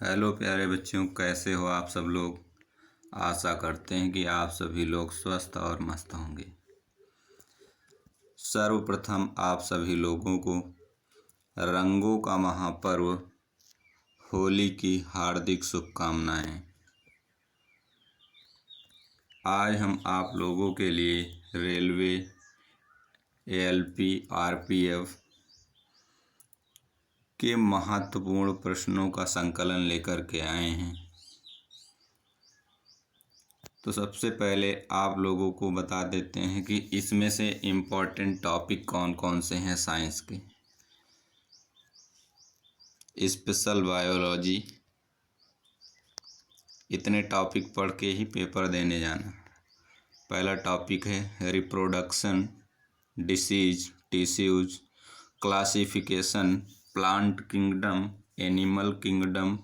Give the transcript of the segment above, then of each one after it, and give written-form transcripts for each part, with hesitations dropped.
Hello प्यारे बच्चों, कैसे हो आप सब लोग। आशा करते हैं कि आप सभी लोग स्वस्थ और मस्त होंगे। सर्वप्रथम आप सभी लोगों को रंगों का महापर्व होली की हार्दिक शुभकामनाएं। आज हम आप लोगों के लिए रेलवे, एएलपी, आरपीएफ के महत्वपूर्ण प्रश्नों का संकलन लेकर के आए हैं। तो सबसे पहले आप लोगों को बता देते हैं कि इसमें से इम्पोर्टेंट टॉपिक कौन कौन से हैं साइंस के। स्पेशल बायोलॉजी, इतने टॉपिक पढ़ के ही पेपर देने जाना। पहला टॉपिक है reproduction, disease, tissues, classification, plant kingdom, animal kingdom,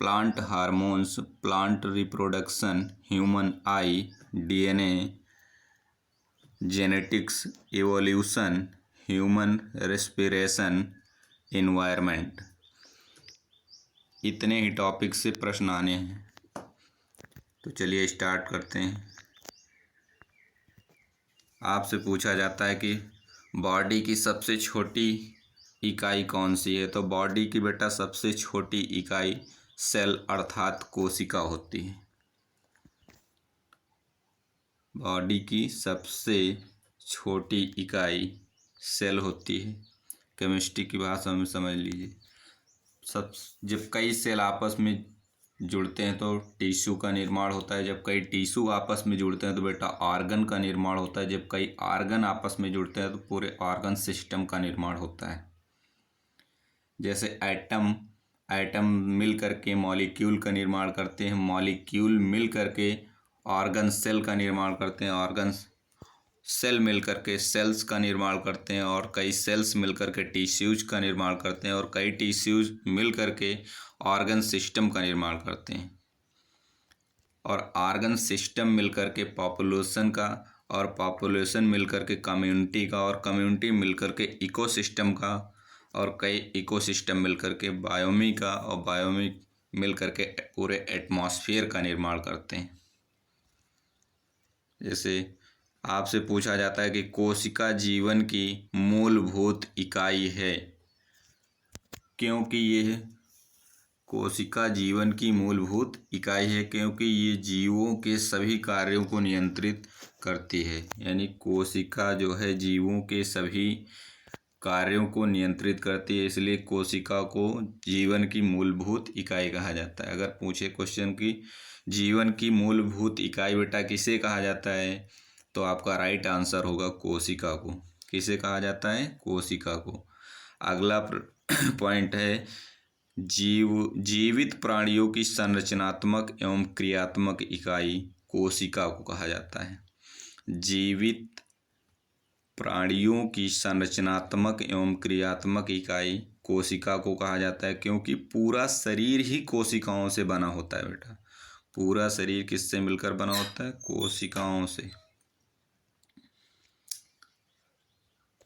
plant hormones, plant reproduction, human आई, DNA, genetics, evolution, human respiration, environment. इतने ही टॉपिक से प्रश्न आने हैं। तो चलिए स्टार्ट करते हैं। आपसे पूछा जाता है कि बॉडी की सबसे छोटी इकाई कौन सी है। तो बॉडी की बेटा सबसे छोटी इकाई सेल अर्थात कोशिका होती है। बॉडी की सबसे छोटी इकाई सेल होती है। केमिस्ट्री की भाषा में समझ लीजिए। जब कई सेल आपस में जुड़ते हैं तो टिश्यू का निर्माण होता है। जब कई टिश्यू आपस में जुड़ते हैं तो बेटा ऑर्गन का निर्माण होता है। जब कई ऑर्गन आपस में जुड़ते हैं तो पूरे ऑर्गन सिस्टम का निर्माण होता है। जैसे एटम मिल करके मॉलिक्यूल का निर्माण करते हैं। मॉलिक्यूल मिल करके ऑर्गन सेल का निर्माण करते हैं। ऑर्गन सेल मिल करके सेल्स का निर्माण करते हैं। और कई सेल्स मिल करके टिश्यूज का निर्माण करते हैं। और कई टिश्यूज मिल करके ऑर्गन सिस्टम का निर्माण करते हैं। और ऑर्गन सिस्टम मिल करके पॉपुलेशन का, और पॉपुलेशन मिल करके कम्युनिटी का, और कम्युनिटी मिल करके इकोसिस्टम का, और कई इकोसिस्टम मिल करके बायोमी का, और बायोमी मिल करके पूरे एटमॉस्फेयर का निर्माण करते हैं। जैसे आपसे पूछा जाता है कि कोशिका जीवन की मूलभूत इकाई है। क्योंकि ये कोशिका जीवन की मूलभूत इकाई है क्योंकि ये जीवों के सभी कार्यों को नियंत्रित करती है। यानी कोशिका जो है जीवों के सभी कार्यों को नियंत्रित करती है, इसलिए कोशिका को जीवन की मूलभूत इकाई कहा जाता है। अगर पूछे क्वेश्चन की जीवन की मूलभूत इकाई बेटा किसे कहा जाता है, तो आपका राइट आंसर होगा कोशिका को। किसे कहा जाता है? कोशिका को। अगला पॉइंट है जीवित प्राणियों की संरचनात्मक एवं क्रियात्मक इकाई कोशिका को कहा जाता है। जीवित प्राणियों की संरचनात्मक एवं क्रियात्मक इकाई कोशिका को कहा जाता है क्योंकि पूरा शरीर ही कोशिकाओं से बना होता है बेटा। पूरा शरीर किससे मिलकर बना होता है? कोशिकाओं से।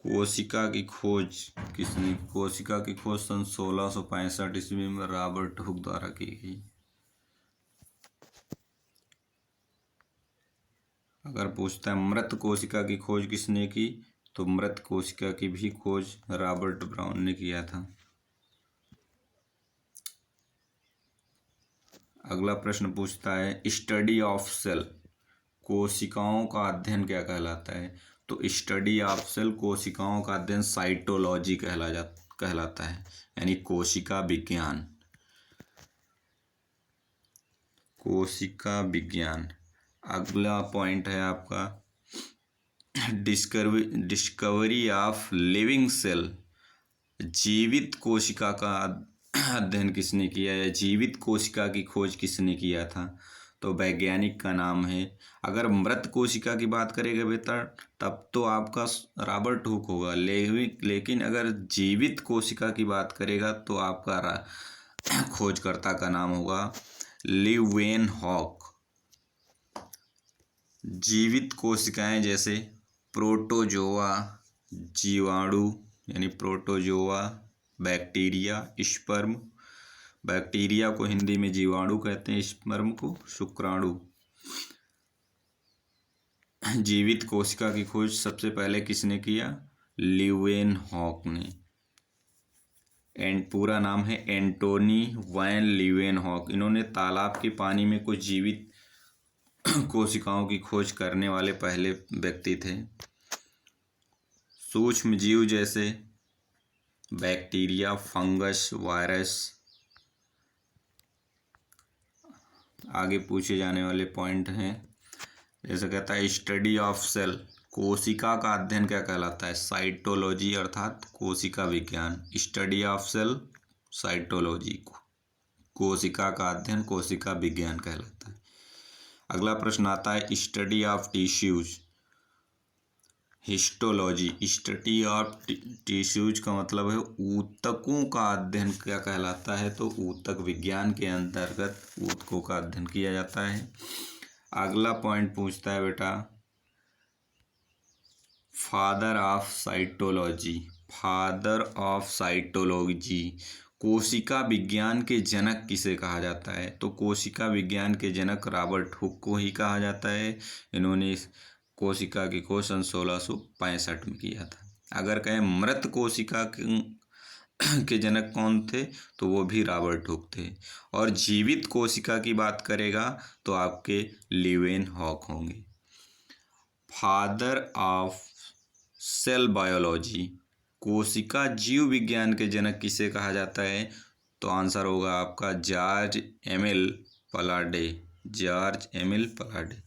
कोशिका की खोज किसने? कोशिका की खोज सन 1665 ईस्वी में रॉबर्ट हुक द्वारा की गई। अगर पूछता है मृत कोशिका की खोज किसने की, तो मृत कोशिका की भी खोज रॉबर्ट ब्राउन ने किया था। अगला प्रश्न पूछता है स्टडी ऑफ सेल, कोशिकाओं का अध्ययन क्या कहलाता है? तो स्टडी ऑफ सेल, कोशिकाओं का अध्ययन साइटोलॉजी कहलाता है, यानी कोशिका विज्ञान। कोशिका विज्ञान। अगला पॉइंट है आपका डिस्कवरी ऑफ लिविंग सेल, जीवित कोशिका का अध्ययन किसने किया है? जीवित कोशिका की खोज किसने किया था? तो वैज्ञानिक का नाम है। अगर मृत कोशिका की बात करेगा बेटा तब तो आपका रॉबर्ट हुक होगा, लेकिन अगर जीवित कोशिका की बात करेगा तो आपका खोजकर्ता का नाम होगा लीeuwenhoek। जीवित कोशिकाएं जैसे प्रोटोजोआ, जीवाणु यानी प्रोटोजोआ, बैक्टीरिया, स्पर्म, बैक्टीरिया को हिंदी में जीवाणु कहते हैं, स्पर्म को शुक्राणु। जीवित कोशिका की खोज सबसे पहले किसने किया? लीवेनहॉक ने। पूरा नाम है एंटोनी वैन लीवेनहॉक। इन्होंने तालाब के पानी में कुछ जीवित कोशिकाओं की खोज करने वाले पहले व्यक्ति थे। सूक्ष्म जीव जैसे बैक्टीरिया, फंगस, वायरस आगे पूछे जाने वाले पॉइंट हैं। जैसे कहता है स्टडी ऑफ सेल, कोशिका का अध्ययन क्या कहलाता है? साइटोलॉजी अर्थात कोशिका विज्ञान। स्टडी ऑफ सेल साइटोलॉजी, कोशिका का अध्ययन कोशिका विज्ञान कहलाता है। अगला प्रश्न आता है study of tissues, histology. Study of tissues का मतलब है ऊतकों का अध्ययन क्या कहलाता है? तो ऊतक विज्ञान के अंतर्गत ऊतकों का अध्ययन किया जाता है। अगला पॉइंट पूछता है बेटा father of cytology. Father of cytology, कोशिका विज्ञान के जनक किसे कहा जाता है? तो कोशिका विज्ञान के जनक रॉबर्ट हुक को ही कहा जाता है। इन्होंने इस कोशिका की खोज सन 1665 में किया था। अगर कहें मृत कोशिका के जनक कौन थे? तो वो भी रॉबर्ट हुक थे। और जीवित कोशिका की बात करेगा तो आपके लीवेनहॉक होंगे। फादर ऑफ सेल बायोलॉजी, कोशिका जीव विज्ञान के जनक किसे कहा जाता है? तो आंसर होगा आपका George Emil Palade. George Emil Palade.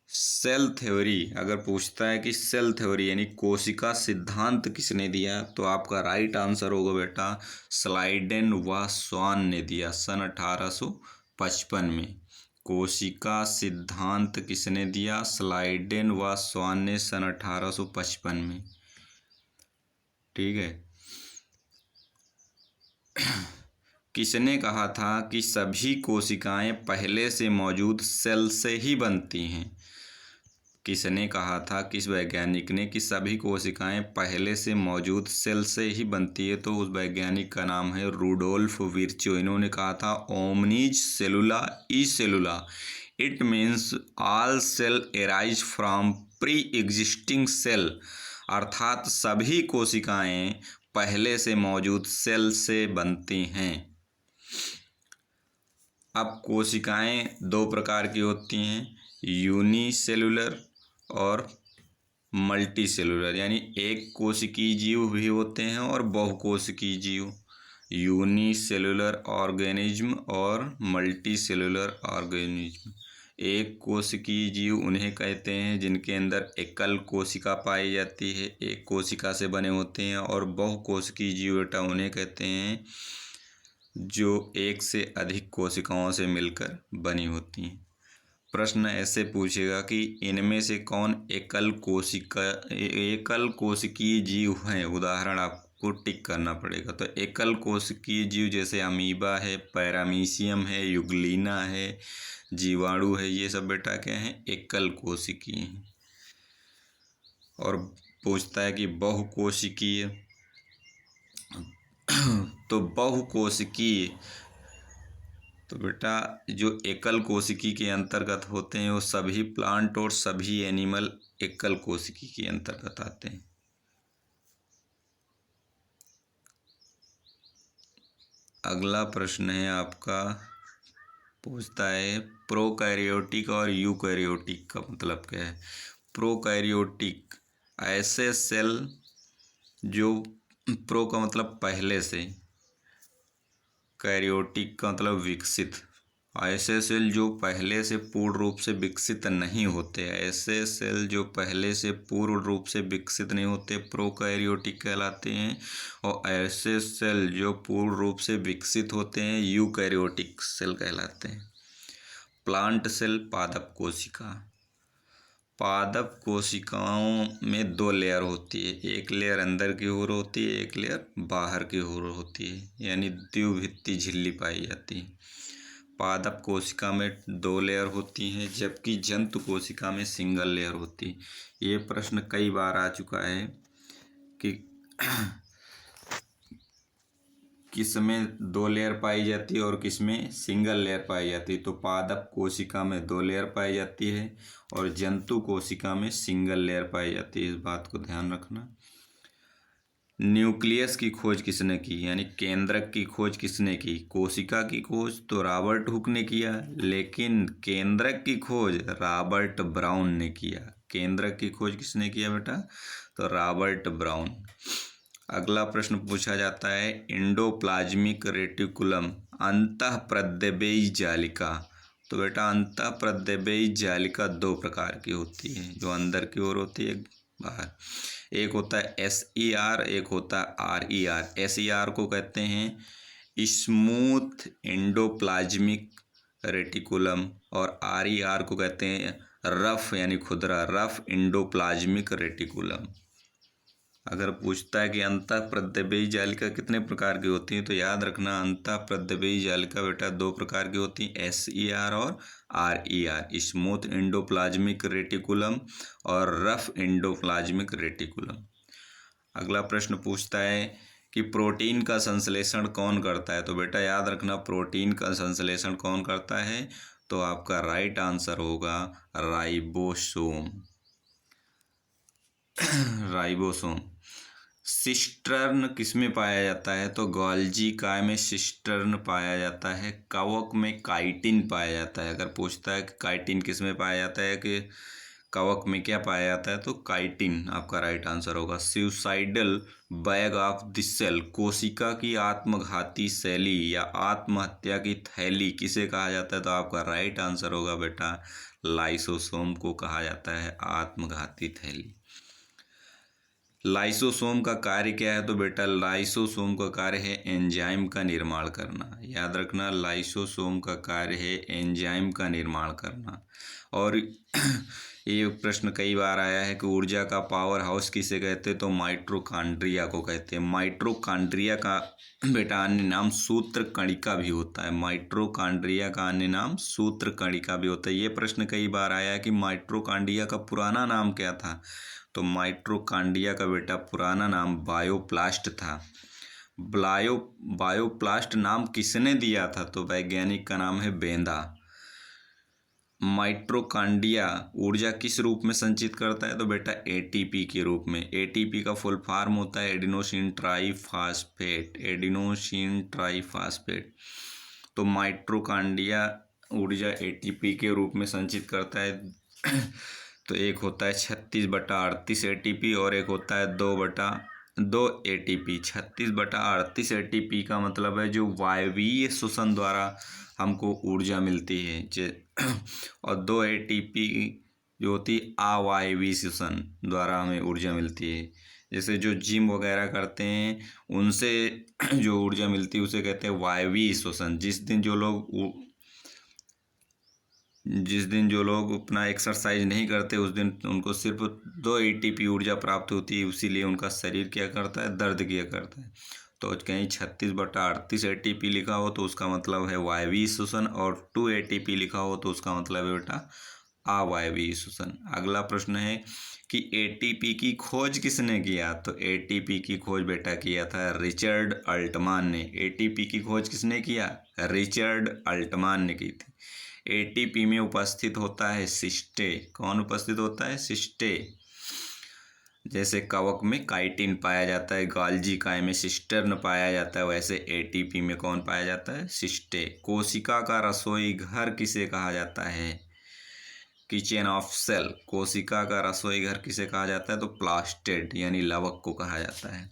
Cell theory, अगर पूछता है कि सेल थ्योरी यानी कोशिका सिद्धांत किसने दिया, तो आपका राइट आंसर होगा बेटा स्लाइडेन व स्वान ने दिया सन 1855 में। कोशिका सिद्धांत किसने दिया? स्लाइडेन व स्वान ने सन 1855 में। ठीक है। किसने कहा था कि सभी कोशिकाएं पहले से मौजूद सेल से ही बनती हैं? किसने कहा था, किस वैज्ञानिक ने, कि सभी कोशिकाएं पहले से मौजूद सेल से ही बनती है? तो उस वैज्ञानिक का नाम है रूडोल्फ विर्चो। इन्होंने कहा था omnis cellula e cellula, it means all cell arise from pre existing cell, अर्थात सभी कोशिकाएं पहले से मौजूद सेल से बनती हैं। अब कोशिकाएं दो प्रकार की होती हैं, यूनिसेलुलर और मल्टी सेलुलर, यानी एक कोशिकीय जीव भी होते हैं और बहुकोशिकीय जीव। यूनिसेलुलर ऑर्गेनिज्म और मल्टी सेलुलर ऑर्गेनिज्म। एक कोशिकीय जीव उन्हें कहते हैं जिनके अंदर एकल कोशिका पाई जाती है, एक कोशिका से बने होते हैं। और बहुकोशिकीय जीव बेटा उन्हें कहते हैं जो एक से अधिक कोशिकाओं से मिलकर बनी होती हैं। प्रश्न ऐसे पूछेगा कि इनमें से कौन एकल कोशिकीय जीव हैं? उदाहरण आपको टिक करना पड़ेगा। तो एकल कोशिकीय जीव जैसे अमीबा है, पैरामीशियम है, युग्लिना है, जीवाणु है, ये सब बेटा क्या हैं? एकल कोशिकीय हैं। और पूछता है कि बहुकोशिकीय, तो बहुकोशिकीय तो बेटा जो एकल कोशिकी के अंतर्गत होते हैं वो सभी प्लांट और सभी एनिमल एकल कोशिकी के अंतर्गत आते हैं। अगला प्रश्न है आपका, पूछता है प्रोकैरियोटिक और यूकैरियोटिक का मतलब क्या है? प्रोकैरियोटिक ऐसे सेल जो, प्रो का मतलब पहले से, कैरियोटिक का मतलब विकसित, ऐसे सेल जो पहले से पूर्ण रूप से विकसित नहीं होते, ऐसे सेल जो पहले से पूर्ण रूप से विकसित नहीं होते प्रोकैरियोटिक कहलाते हैं। और ऐसे सेल जो पूर्ण रूप से विकसित होते हैं यूकैरियोटिक सेल कहलाते हैं। प्लांट सेल, पादप कोशिका। पादप कोशिकाओं में दो लेयर होती है, एक लेयर अंदर की ओर होती है, एक लेयर बाहर की ओर होती है, यानी द्विभित्ति झिल्ली पाई जाती है। पादप कोशिका में दो लेयर होती हैं जबकि जंतु कोशिका में सिंगल लेयर होती है। ये प्रश्न कई बार आ चुका है कि किस में 2 लेयर पाई जाती है और किस में सिंगल लेयर पाई जाती है। तो पादप कोशिका में 2 लेयर पाई जाती है और जंतु कोशिका में सिंगल लेयर पाई जाती है। इस बात को ध्यान रखना। न्यूक्लियस की खोज किसने की, यानी केंद्रक की खोज किसने की। कोशिका की खोज तो रॉबर्ट हुक ने किया, लेकिन केंद्रक की खोज रॉबर्ट ब्राउन ने किया। केंद्रक की खोज किसने किया बेटा, तो रॉबर्ट ब्राउन। अगला प्रश्न पूछा जाता है, एंडोप्लाज्मिक रेटिकुलम अंतःप्रद्रव्यी जालिका। तो बेटा अंतःप्रद्रव्यी जालिका 2 प्रकार की होती है, जो अंदर की ओर होती है, बाहर। एक होता है SER, एक होता है RER। SER को कहते हैं स्मूथ एंडोप्लाज्मिक रेटिकुलम और RER को कहते हैं रफ, यानी खुरदरा, रफ एंडोप्लाज्मिक रेटिकुलम। अगर पूछता है कि अंतःप्रद्रव्यी जालिका कितने प्रकार की होती है, तो याद रखना अंतःप्रद्रव्यी जालिका बेटा 2 प्रकार की होती है, SER और RER, स्मूथ एंडोप्लाज्मिक रेटिकुलम और रफ एंडोप्लाज्मिक रेटिकुलम। अगला प्रश्न पूछता है कि प्रोटीन का संश्लेषण कौन करता है। तो बेटा याद रखना प्रोटीन का संश्लेषण कौन करता है, तो आपका राइट आंसर होगा राइबोसोम। राइबोसोम। सिस्टर्न किसमें पाया जाता है, तो गोल्जी काय में सिस्टर्न पाया जाता है। कवक में काइटिन पाया जाता है। अगर पूछता है कि काइटिन किस में पाया जाता है, कि कवक में क्या पाया जाता है, तो काइटिन आपका राइट आंसर होगा। Suicidal bag of the cell, कोशिका की आत्मघाती शैली या आत्महत्या की थैली किसे कहा जाता है, तो आपका राइट आंसर होगा बेटा लाइसोसोम को कहा जाता है आत्मघाती थैली। लाइसोसोम का कार्य क्या है, तो बेटा लाइसोसोम का कार्य है एंजाइम का निर्माण करना। याद रखना लाइसोसोम का कार्य है एंजाइम का निर्माण करना। और ये प्रश्न कई बार आया है कि ऊर्जा का पावर हाउस किसे कहते हैं, तो माइटोकॉन्ड्रिया को कहते हैं। माइटोकॉन्ड्रिया का बेटा अन्य नाम सूत्र कणिका भी होता है। माइटोकॉन्ड्रिया का अन्य नाम सूत्र कणिका भी होता है। ये प्रश्न कई बार आया है कि माइटोकॉन्ड्रिया का पुराना नाम क्या था, तो माइटोकॉन्ड्रिया का बेटा पुराना नाम बायोप्लास्ट था। बायोप्लास्ट नाम किसने दिया था, तो वैज्ञानिक का नाम है बेंदा। माइटोकॉन्ड्रिया ऊर्जा किस रूप में संचित करता है, तो बेटा ATP के रूप में। ATP का फुल फॉर्म होता है एडिनोसिन ट्राईफॉस्फेट। Adenosine triphosphate. तो माइटोकॉन्ड्रिया ऊर्जा ATP के रूप में संचित करता है। तो एक होता है 36/38 ATP और एक होता है 2/2 ATP। 36/38 ATP का मतलब है जो वायवीय श्वसन द्वारा हमको ऊर्जा मिलती है, और 2 ATP जो होती है अवायवीय श्वसन द्वारा हमें ऊर्जा मिलती है। जैसे जो जिम वगैरह करते हैं उनसे जो ऊर्जा मिलती है उसे कहते हैं वायवीय श्वसन। जिस दिन जो लोग अपना एक्सरसाइज नहीं करते उस दिन उनको सिर्फ 2 ATP ऊर्जा प्राप्त होती है, इसीलिए उनका शरीर क्या करता है, दर्द किया करता है। तो कहीं 36/38 ATP लिखा हो तो उसका मतलब है वायवीय श्वसन, और 2 ATP लिखा हो तो उसका मतलब है बेटा अवायवीय श्वसन। अगला प्रश्न है कि ATP की खोज किसने किया, तो ATP की खोज बेटा किया था रिचर्ड अल्टमान ने। ATP की खोज किसने किया, रिचर्ड अल्टमान ने की थी। ATP में उपस्थित होता है सिस्टे। कौन उपस्थित होता है, सिस्टे। जैसे कवक में काइटिन पाया जाता है, गोल्जी काय में सिस्टर्न पाया जाता है, वैसे ATP में कौन पाया जाता है, सिस्टे। कोशिका का रसोई घर किसे कहा जाता है, किचन ऑफ सेल। कोशिका का रसोई घर किसे कहा जाता है, तो प्लास्टेड यानी लवक को कहा जाता है।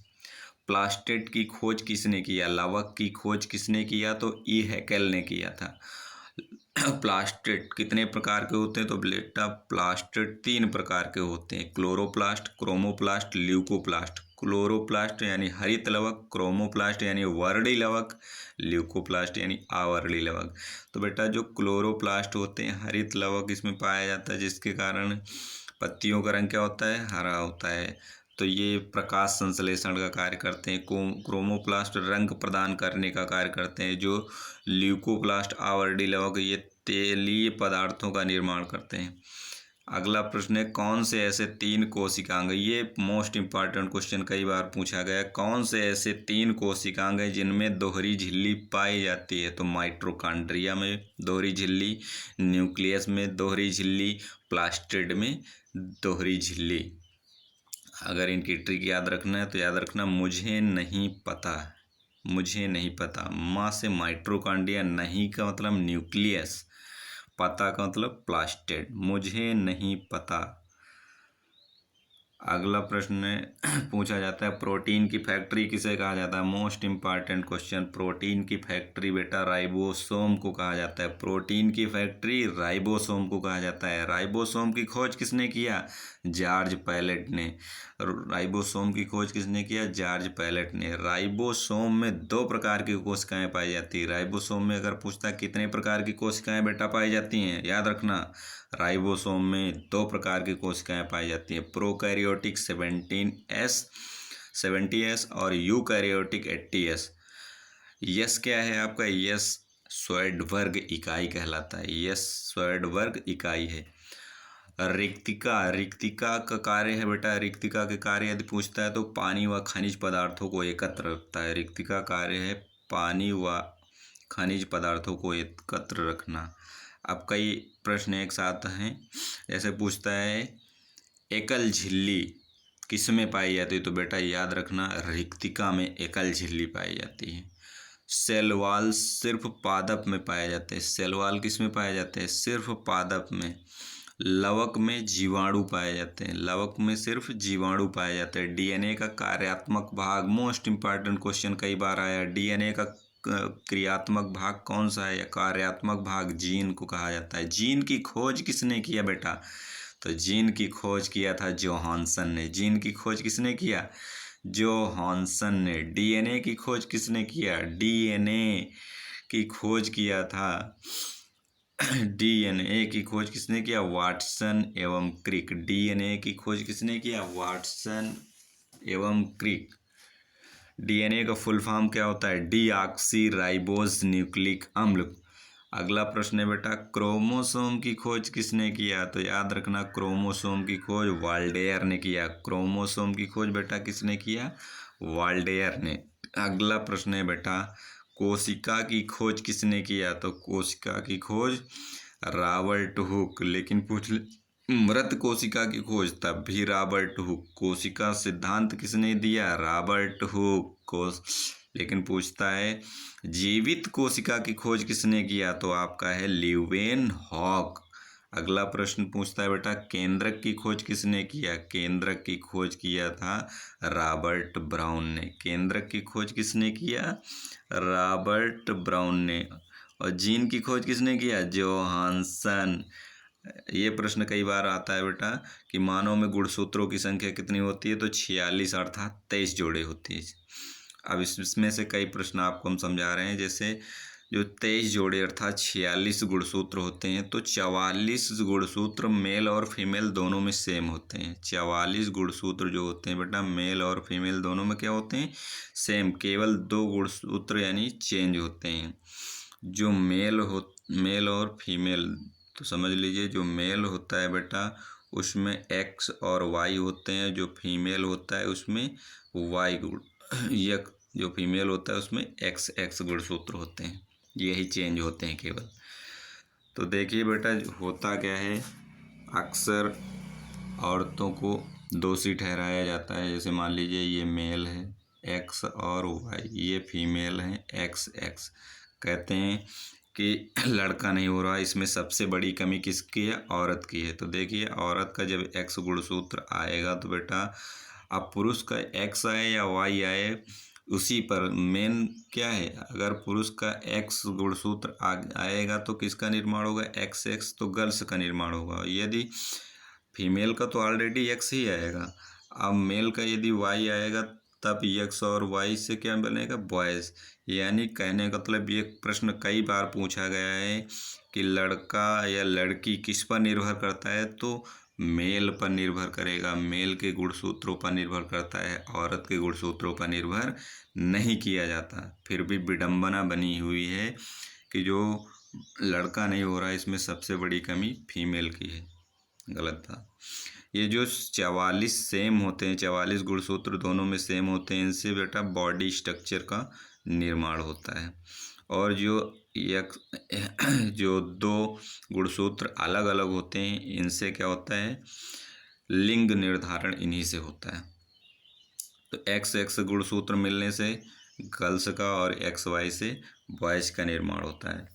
प्लास्टेड की खोज किसने किया, लवक की खोज किसने किया, तो E. हैकेल ने किया था। प्लास्टेड कितने प्रकार के होते हैं, तो बेटा प्लास्टेड 3 प्रकार के होते हैं, क्लोरोप्लास्ट, क्रोमोप्लास्ट, ल्यूकोप्लास्ट। क्लोरोप्लास्ट यानी हरित लवक, क्रोमोप्लास्ट यानी वर्णी लवक, ल्यूकोप्लास्ट यानी अवर्णी लवक। तो बेटा जो क्लोरोप्लास्ट होते हैं हरित लवक इसमें पाया जाता है, जिसके कारण पत्तियों का रंग क्या होता है, हरा होता है। तो ये प्रकाश संश्लेषण का कार्य करते हैं। क्रोमोप्लास्ट रंग प्रदान करने का कार्य करते हैं। जो ल्यूकोप्लास्ट अवर्णी लवक ये तेलीय पदार्थों का निर्माण करते हैं। अगला प्रश्न है, कौन से ऐसे 3 कोशिकांग, ये मोस्ट इम्पॉर्टेंट क्वेश्चन कई बार पूछा गया है, कौन से ऐसे 3 कोशिकांग हैं जिनमें दोहरी झिल्ली पाई जाती है? तो माइटोकॉन्ड्रिया में दोहरी झिल्ली, न्यूक्लियस में दोहरी झिल्ली, प्लास्टिड में दोहरी झिल्ली। अगर इनकी ट्रिक याद रखना है तो याद रखना, मुझे नहीं पता, मुझे नहीं पता। माँ से माइटोकॉन्ड्रिया, नहीं का मतलब न्यूक्लियस, पता का मतलब प्लास्टिड, मुझे नहीं पता। अगला प्रश्न पूछा जाता है, प्रोटीन की फैक्ट्री किसे कहा जाता है? मोस्ट इम्पॉर्टेंट क्वेश्चन, प्रोटीन की फैक्ट्री बेटा राइबोसोम को कहा जाता है। प्रोटीन की फैक्ट्री राइबोसोम को कहा जाता है। राइबोसोम की खोज किसने किया? जॉर्ज पैलेट ने। राइबोसोम की खोज किसने किया? जॉर्ज पैलेट ने। राइबोसोम में 2 प्रकार की कोशिकाएं पाई जाती है। राइबोसोम में अगर पूछता है कितने प्रकार की कोशिकाएं बेटा पाई जाती हैं, याद रखना, राइबोसोम में 2 प्रकार की कोशिकाएं पाई जाती हैं, प्रोकैरियोटिक 70S और यूकैरियोटिक 80S। यस क्या है आपका? यस स्वेडबर्ग इकाई कहलाता है। यस स्वेडबर्ग इकाई है। रिक्तिका का कार्य है बेटा, रिक्तिका के कार्य यदि पूछता है तो पानी व खनिज पदार्थों को एकत्र रखता है। रिक्तिका कार्य है पानी व खनिज पदार्थों को एकत्र रखना। अब कई प्रश्न एक साथ हैं, जैसे पूछता है एकल झिल्ली किसमें पाई जाती है? तो बेटा याद रखना, रिक्तिका में एकल झिल्ली पाई जाती है। सेल वॉल सिर्फ पादप में पाए जाते हैं। सेल वॉल किस में पाए जाते हैं? सिर्फ पादप में। लवक में जीवाणु पाए जाते हैं। लवक में सिर्फ जीवाणु पाए जाते हैं। डीएनए का कार्यात्मक भाग, मोस्ट इम्पॉर्टेंट क्वेश्चन कई बार आया, डीएनए का क्रियात्मक भाग कौन सा है या कार्यात्मक भाग? जीन को कहा जाता है। जीन की खोज किसने किया बेटा? तो जीन की खोज किया था जोहानसन ने। जीन की खोज किसने किया? जोहानसन ने। डीएनए की खोज किसने किया? डीएनए की खोज किया था डीएनए की खोज किसने किया? वाटसन एवं क्रिक। डीएनए की खोज किसने किया? वाटसन एवं क्रिक। डीएनए का फुल फॉर्म क्या होता है? डीऑक्सी राइबोज न्यूक्लिक अम्ल। अगला प्रश्न है बेटा, क्रोमोसोम की खोज किसने किया? तो याद रखना, क्रोमोसोम की खोज वाल्डेयर ने किया। क्रोमोसोम की खोज बेटा किसने किया? वाल्डेयर ने। अगला प्रश्न है बेटा, कोशिका की खोज किसने किया? तो कोशिका की खोज रॉबर्ट हुक। लेकिन पूछ ले मृत कोशिका की खोज, तब भी रॉबर्ट हुक। कोशिका सिद्धांत किसने दिया? रॉबर्ट हुक को। लेकिन पूछता है जीवित कोशिका की खोज किसने किया? तो आपका है ल्यूवेन हॉक। अगला प्रश्न पूछता है बेटा, केंद्रक की खोज किसने किया? केंद्रक की खोज किया था रॉबर्ट ब्राउन ने। केंद्रक की खोज किसने किया? रॉबर्ट ब्राउन ने। और जीन की खोज किसने किया? जोहानसन। ये प्रश्न कई बार आता है बेटा कि मानव में गुणसूत्रों की संख्या कितनी होती है? तो 46 अर्थात 23 जोड़े होती है। अब इसमें से कई प्रश्न आपको हम समझा रहे हैं, जैसे जो 23 जोड़े अर्थात 46 गुणसूत्र होते हैं, तो 44 गुणसूत्र मेल और फीमेल दोनों में सेम होते हैं। 44 गुणसूत्र जो होते हैं बेटा मेल और फीमेल दोनों में क्या होते हैं? सेम। केवल 2 गुणसूत्र यानी चेंज होते हैं। जो मेल और फीमेल, तो समझ लीजिए जो मेल होता है बेटा उसमें एक्स और वाई होते हैं, जो फीमेल होता है उसमें वाई गुण, यह जो फीमेल होता है उसमें एक्स गुणसूत्र होते हैं। यही चेंज होते हैं केवल। तो देखिए बेटा होता क्या है, अक्सर औरतों को दोषी ठहराया जाता है। जैसे मान लीजिए ये मेल है एक्स और वाई, ये फीमेल है एक्स। कहते हैं कि लड़का नहीं हो रहा, इसमें सबसे बड़ी कमी किसकी है? औरत की है। तो देखिए औरत का जब एक्स गुणसूत्र आएगा तो बेटा अब पुरुष का एक्स आए या वाई आए उसी पर मेन क्या है, अगर पुरुष का एक्स गुणसूत्र आएगा तो किसका निर्माण होगा? एक्स। तो गर्ल्स का निर्माण होगा। यदि फीमेल का तो ऑलरेडी एक्स ही आएगा, अब मेल का यदि वाई आएगा तब एक्स और वाई से क्या बनेगा? बॉयज़। यानी कहने का मतलब ये प्रश्न कई बार पूछा गया है कि लड़का या लड़की किस पर निर्भर करता है? तो मेल पर निर्भर करेगा। मेल के गुणसूत्रों पर निर्भर करता है, औरत के गुणसूत्रों पर निर्भर नहीं किया जाता। फिर भी विडंबना बनी हुई है कि जो लड़का नहीं हो रहा है इसमें सबसे बड़ी कमी फीमेल की है। गलत था। ये जो 44 सेम होते हैं, 44 गुणसूत्र दोनों में सेम होते हैं, इनसे बेटा बॉडी स्ट्रक्चर का निर्माण होता है। और जो एक जो 2 गुणसूत्र अलग अलग होते हैं, इनसे क्या होता है, लिंग निर्धारण इन्हीं से होता है। तो XX गुणसूत्र मिलने से गर्ल्स का और XY से बॉयज़ का निर्माण होता है।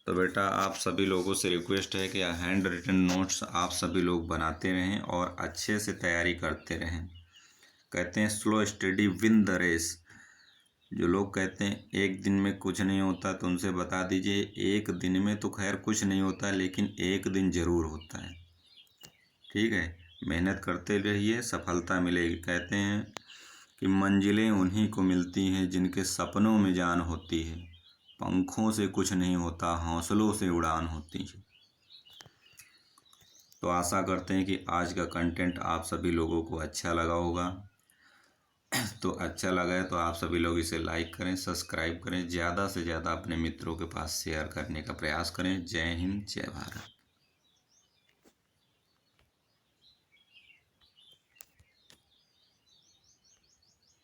तो बेटा आप सभी लोगों से रिक्वेस्ट है कि हैंड रिटन नोट्स आप सभी लोग बनाते रहें और अच्छे से तैयारी करते रहें। कहते हैं slow steady win the race. जो लोग कहते हैं एक दिन में कुछ नहीं होता, तो उनसे बता दीजिए एक दिन में तो खैर कुछ नहीं होता, लेकिन एक दिन ज़रूर होता है। ठीक है, मेहनत करते रहिए, सफलता मिलेगी। कहते हैं कि मंजिलें उन्हीं को मिलती हैं जिनके सपनों में जान होती है। पंखों से कुछ नहीं होता, हौसलों से उड़ान होती है। तो आशा करते हैं कि आज का कंटेंट आप सभी लोगों को अच्छा लगा होगा। तो अच्छा लगा है तो आप सभी लोग इसे लाइक करें, सब्सक्राइब करें, ज़्यादा से ज़्यादा अपने मित्रों के पास शेयर करने का प्रयास करें। जय हिंद, जय भारत।